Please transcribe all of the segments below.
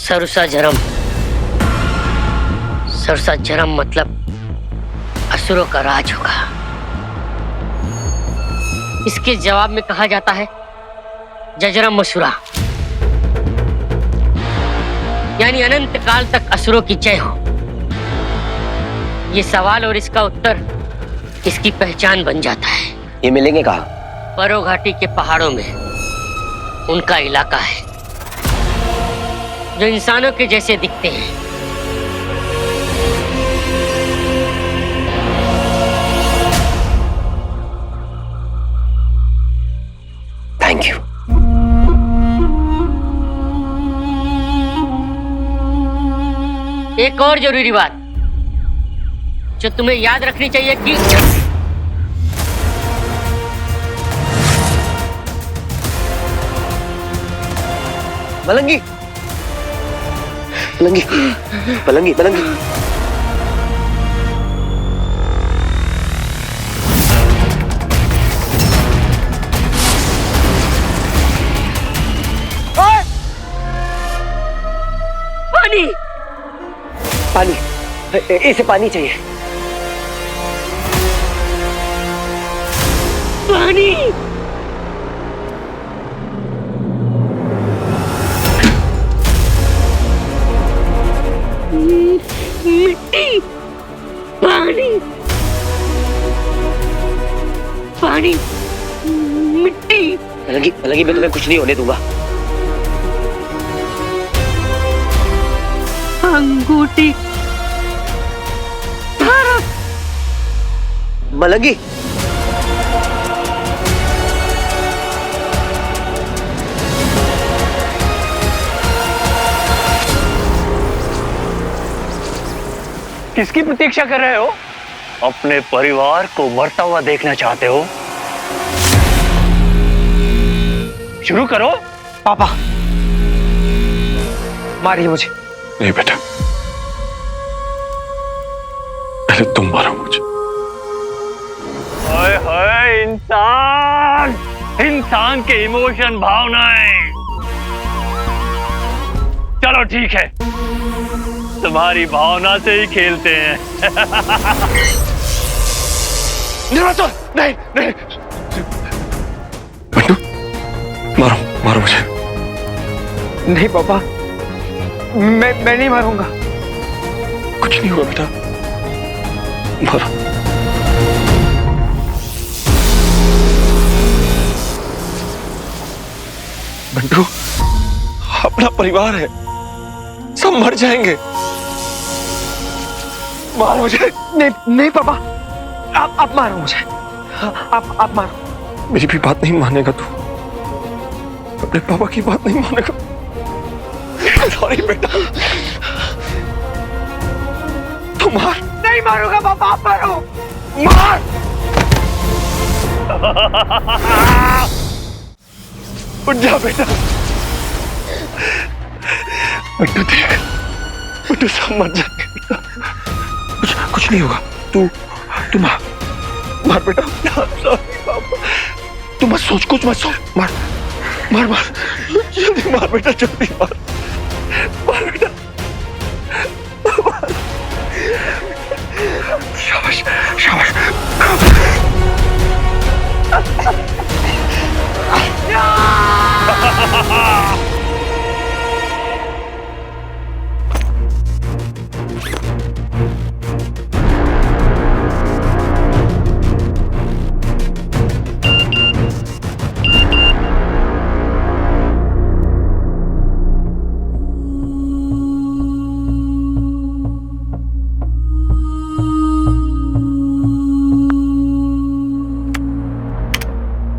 सरुसा जरम। सरुसा जरम मतलब असुरों का राज होगा। इसके जवाब में कहा जाता है जजरम मसुरा, यानी अनंत काल तक असुरों की जय हो। ये सवाल और इसका उत्तर इसकी पहचान बन जाता है। ये मिलेंगे कहाँ? परो घाटी के पहाड़ों में उनका इलाका है, जो इंसानों के जैसे दिखते हैं। Thank you. एक और जरूरी बात जो तुम्हें याद रखनी चाहिए कि मलंगी मलंगी मलंगी मलंगी। पानी पानी, इसे पानी चाहिए। पानी। मिट्टी। पानी। पानी। मिट्टी। मलंगी मलंगी, मैं तुम्हें कुछ नहीं होने दूंगा। अंगूठी। मलंगी किसकी प्रतीक्षा कर रहे हो? अपने परिवार को मरता हुआ देखना चाहते हो? शुरू करो। पापा मारिए मुझे। नहीं बेटा, पहले तुम मारो मुझे। हाय हाय, इंसान इंसान के इमोशन, भावनाएं। चलो ठीक है, तुम्हारी भावना से ही खेलते हैं। नहीं नहीं, बंटू मारो मारो मुझे। नहीं पापा, मैं नहीं मारूंगा। कुछ नहीं हुआ बेटा, मारो। बंटू, अपना परिवार है, सब मर जाएंगे। मारो मुझे। नहीं नहीं पापा, आप मारो मुझे। आप मारो। मेरी भी बात नहीं मानेगा तू, अपने पापा की बात नहीं मानेगा। सॉरी बेटा, तू मार। नहीं मारूंगा पापा, आप मारो। मार। उठ जा बेटा। बंटू देख, बंटू सब मर जाएंगे बेटा। कुछ नहीं होगा। तू मार बेटा। सॉरी पापा, तू मत सोच, कुछ मत सोच। मार मार मार, जल्दी मार बेटा, जल्दी मार। मार बेटा, मार। शाबाश शाबाश।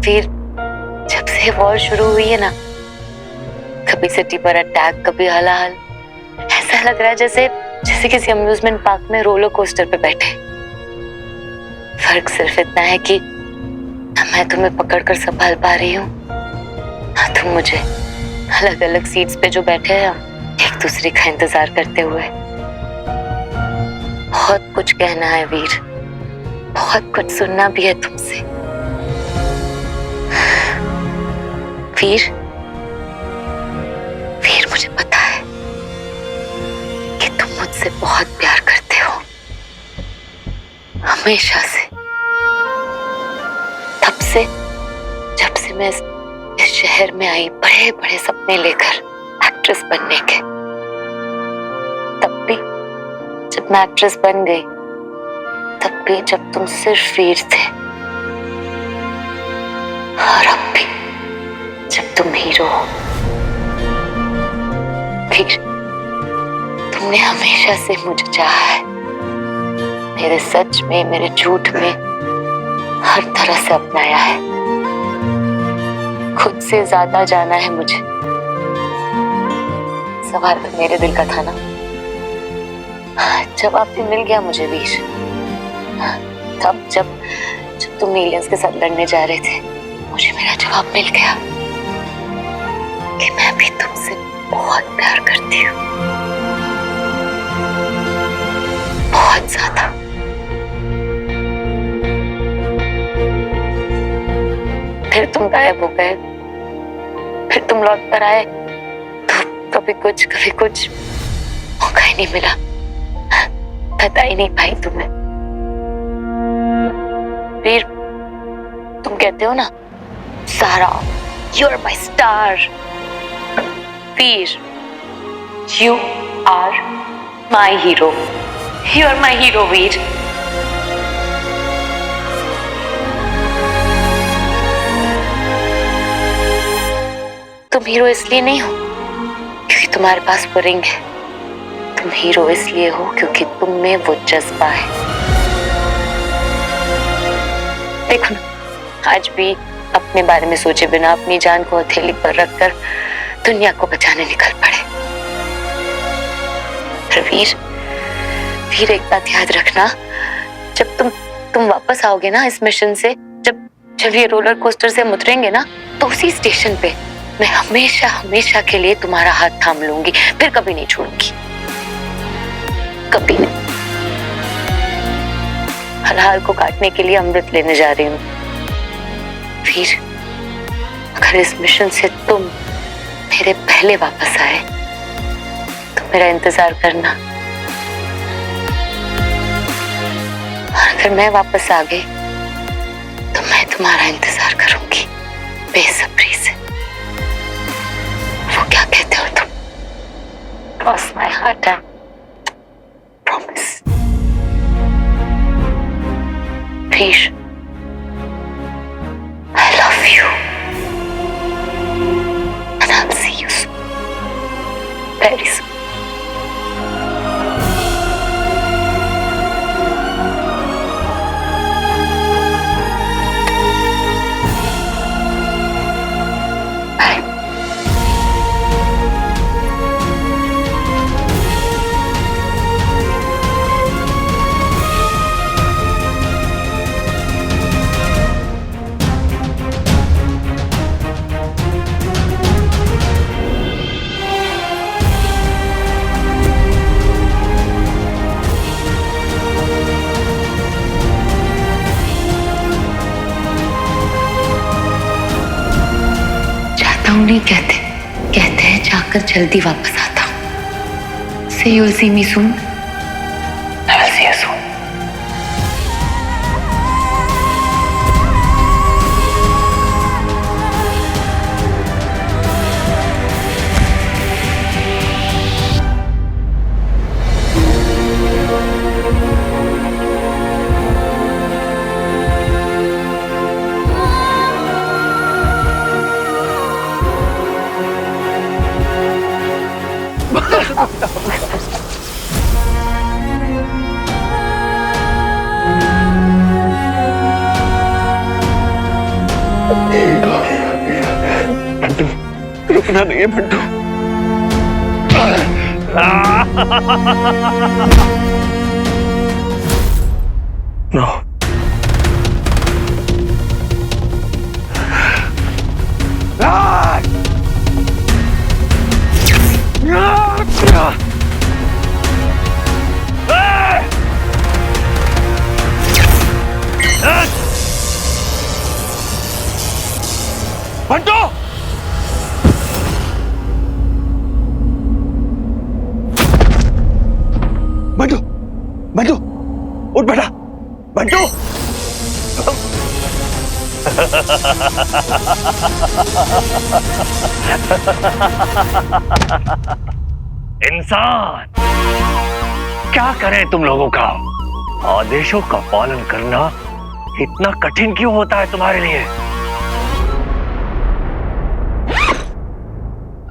फिर जब से वॉर शुरू हुई है ना, कभी सिटी पर अटैक, कभी हलाहल, ऐसा लग रहा है जैसे किसी अम्यूजमेंट पार्क में रोलर कोस्टर पे बैठे। फर्क सिर्फ इतना है कि ना मैं तुम्हें पकड़कर संभाल पा रही हूँ, ना तुम मुझे। अलग अलग सीट्स पे जो बैठे हैं हम, एक दूसरे का इंतजार करते हुए। बहुत कुछ कहना है वीर, बहुत कुछ सुनना भी है तुमसे। वीर, मुझे पता है हमेशा से, तब से जब से मैं इस शहर में आई बड़े बड़े सपने लेकर एक्ट्रेस बनने के, तब भी जब मैं एक्ट्रेस बन गई, तब भी जब तुम सिर्फ वीर थे, और अब भी जब तुम हीरो हो। वीर, तुमने हमेशा से मुझे चाहा है, मेरे सच में, मेरे झूठ में, हर तरह से अपनाया है, खुद से ज्यादा जाना है मुझे। सवाल तो मेरे दिल का था ना, जवाब भी मिल गया मुझे वीर। तब जब तुम एलियंस के साथ लड़ने जा रहे थे, मुझे मेरा जवाब मिल गया कि मैं भी तुमसे बहुत प्यार करती हूँ, बहुत ज्यादा। फिर तुम गायब हो गए, फिर तुम लौट कर आए, तो कभी कुछ मौका ही नहीं मिला, बता ही नहीं पाई तुम्हें। वीर, तुम कहते हो ना, Sara you are my star. Veer, you are my hero, you are my hero Veer. तुम हीरो इसलिए नहीं हो क्योंकि तुम्हारे पास वो रिंग है, तुम हीरो इसलिए हो क्योंकि तुम में वो जज्बा है। देखो ना, आज भी अपने बारे में सोचे बिना अपनी जान को हथेली पर रखकर दुनिया को बचाने निकल पड़े। पर वीर एक बात याद रखना, जब तुम वापस आओगे ना इस मिशन से, जब ये रोलर कोस्टर से उतरेंगे ना, तो उसी स्टेशन पे मैं हमेशा हमेशा के लिए तुम्हारा हाथ थाम लूंगी, फिर कभी नहीं छोड़ूंगी, कभी नहीं। हलाल को काटने के लिए अमृत लेने जा रही हूँ। वीर, अगर इस मिशन से तुम मेरे पहले वापस आए तो मेरा इंतजार करना, और अगर मैं वापस आ गई तो मैं तुम्हारा इंतजार करूंगी बेसब्री से। वो क्या कहते हो तुम? Cross my heart and promise. Veer, I love you. And I'll see you soon. Very soon. Bye. नहीं कहते हैं जाकर जल्दी वापस आता हूँ। Say you'll see me soon. I will see you soon. Bantu, रुकना नहीं है बंटू। नो, बंटू, बंटू, बंटू, उठ बेटा, बंटू, इंसान, क्या करें तुम लोगों का? आदेशों का पालन करना इतना कठिन क्यों होता है तुम्हारे लिए?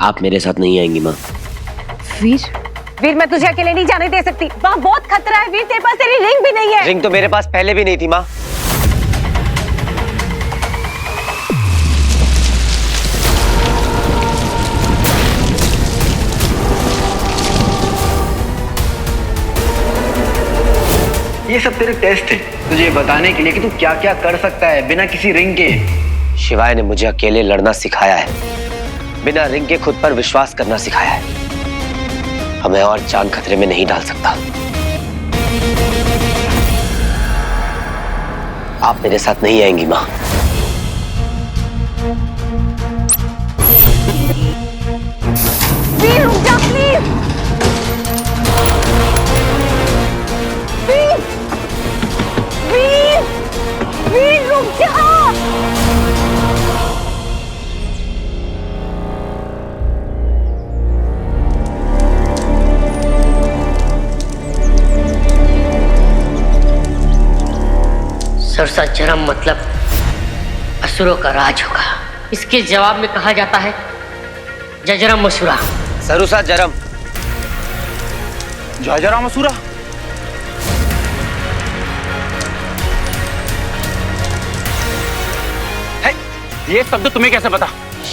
आप मेरे साथ नहीं आएंगी माँ। वीर, वीर मैं तुझे अकेले नहीं जाने दे सकती। वहाँ बहुत खतरा है वीर, तेरे पास तेरी रिंग भी नहीं है। रिंग तो मेरे पास पहले भी नहीं थी माँ। ये सब तेरे टेस्ट थे तुझे बताने के लिए कि तू क्या क्या कर सकता है बिना किसी रिंग के। शिवाय ने मुझे अकेले लड़ना सिखाया है, बिना रिंग के खुद पर विश्वास करना सिखाया है। हमें और जान खतरे में नहीं डाल सकता। आप मेरे साथ नहीं आएंगी माँ। वीर रुक जा प्लीज। वीर, वीर, वीर रुक जा। सरसा जरम मतलब असुरों का राज होगा। इसके जवाब में कहा जाता है जजरम मसूरा। सरुसा जरम। जयजरा मसूरा। ये शब्द तुम्हें कैसे पता?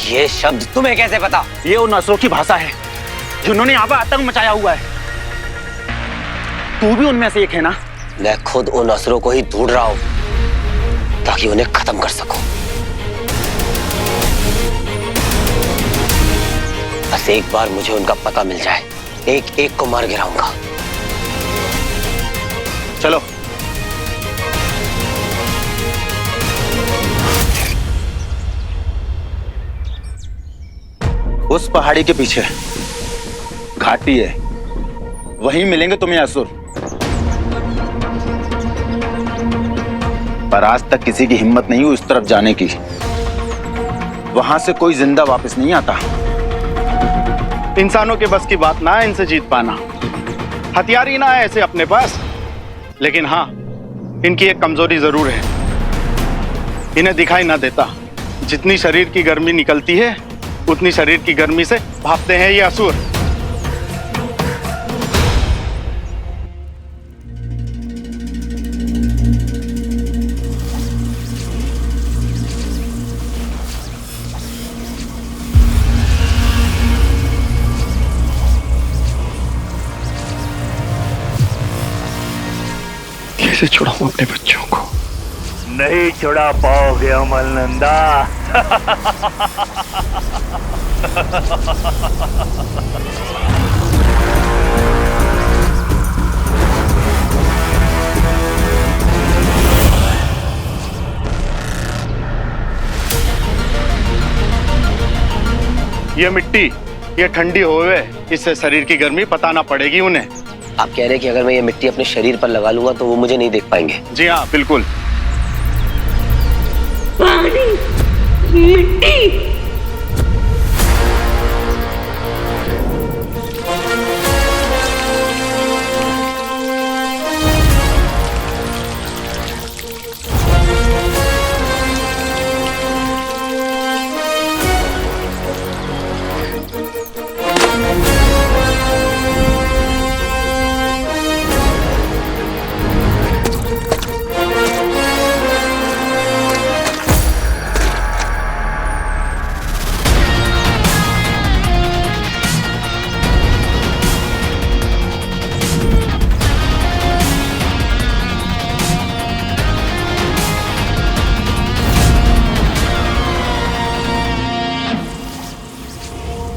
ये शब्द तुम्हें कैसे पता? ये उन असुरों की भाषा है जिन्होंने यहाँ पर आतंक मचाया हुआ है। तू भी उनमें से एक है ना? मैं खुद उन असुरों को ही ढूंढ रहा हूं ताकि उन्हें खत्म कर सकूं। बस एक बार मुझे उनका पता मिल जाए, एक एक को मार गिराऊंगा। चलो। उस पहाड़ी के पीछे घाटी है, वहीं मिलेंगे तुम्हें असुर। पर आज तक किसी की हिम्मत नहीं हुई उस तरफ जाने की। वहां से कोई जिंदा वापस नहीं आता। इंसानों के बस की बात ना है इनसे जीत पाना। हथियार ही ना है ऐसे अपने पास, लेकिन हाँ इनकी एक कमजोरी जरूर है, इन्हें दिखाई ना देता। जितनी शरीर की गर्मी निकलती है उतनी शरीर की गर्मी से भापते हैं ये असुर। कैसे छुड़ाऊं अपने बच्चों को? नहीं छुड़ा पाओगे अमलनंदा। ये मिट्टी ये ठंडी होवे, इससे शरीर की गर्मी पता ना पड़ेगी उन्हें। आप कह रहे हैं कि अगर मैं ये मिट्टी अपने शरीर पर लगा लूंगा तो वो मुझे नहीं देख पाएंगे? जी हाँ बिल्कुल। मिट्टी।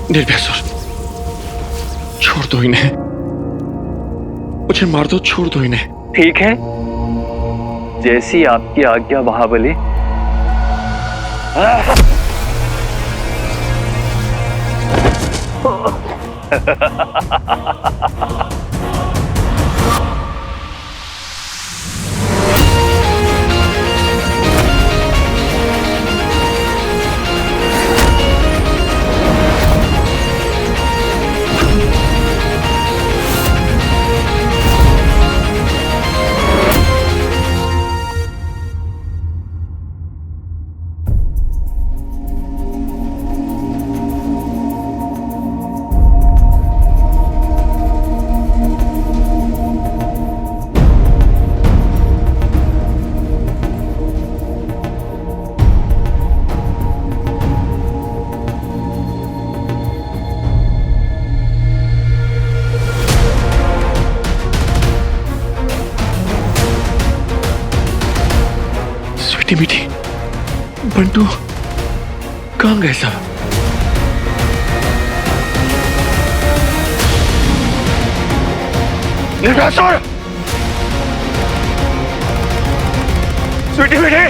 निर्भयसुर, छोड़ दो इन्हें, मुझे मार दो, छोड़ दो इन्हें। ठीक है, जैसी आपकी आज्ञा महाबली। मीठी मीठी बंटू कहाँ गए सब? निर्वासुर! स्वीटी मीठी!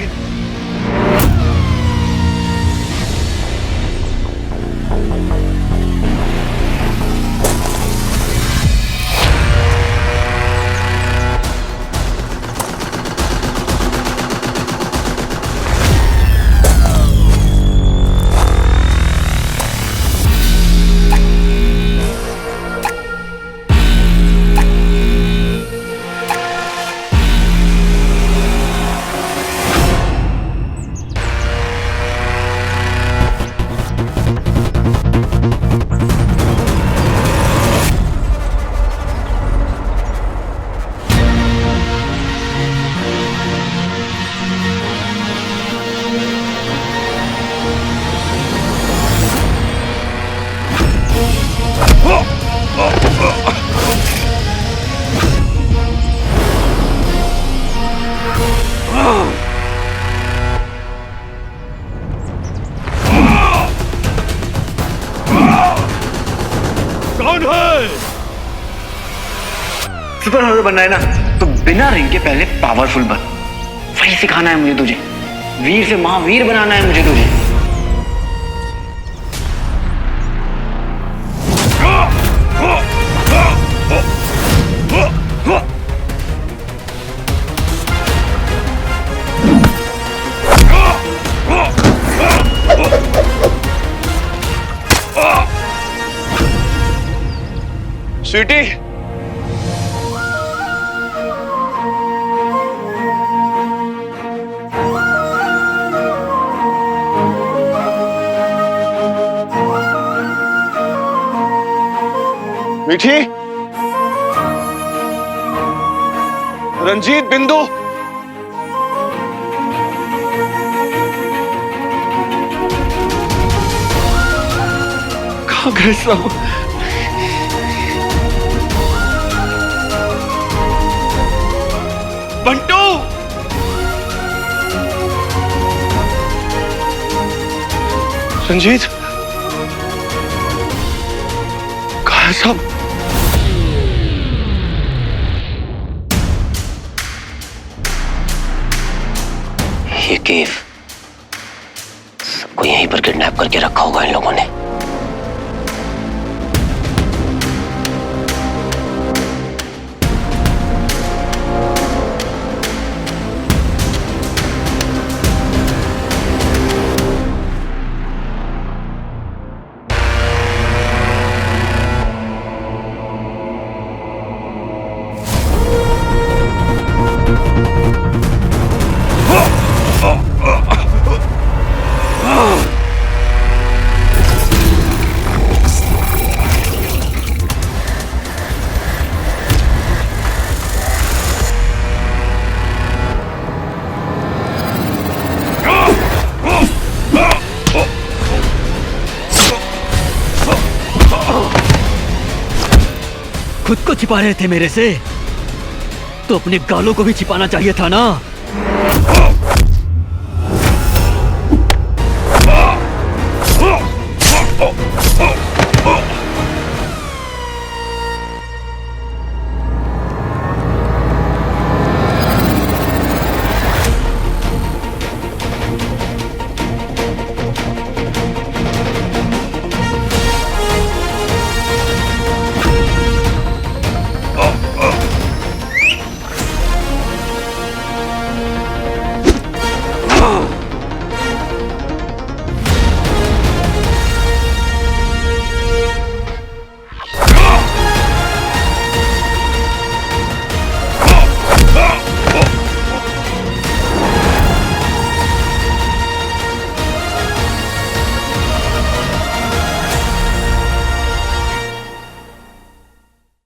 सुपर हीरो बनना है ना तो बिना रिंग के पहले पावरफुल बन। वही सिखाना है मुझे तुझे। वीर से महावीर बनाना है मुझे तुझे। स्वीटी! मीठी, रंजीत, बिंदु, कहाँ गए सब? बंटू! रंजीत, कहाँ है सब? ये केव सबको यहीं पर किडनैप करके रखा होगा इन लोगों ने। खुद को छिपा रहे थे मेरे से, तो अपने गालों को भी छिपाना चाहिए था ना।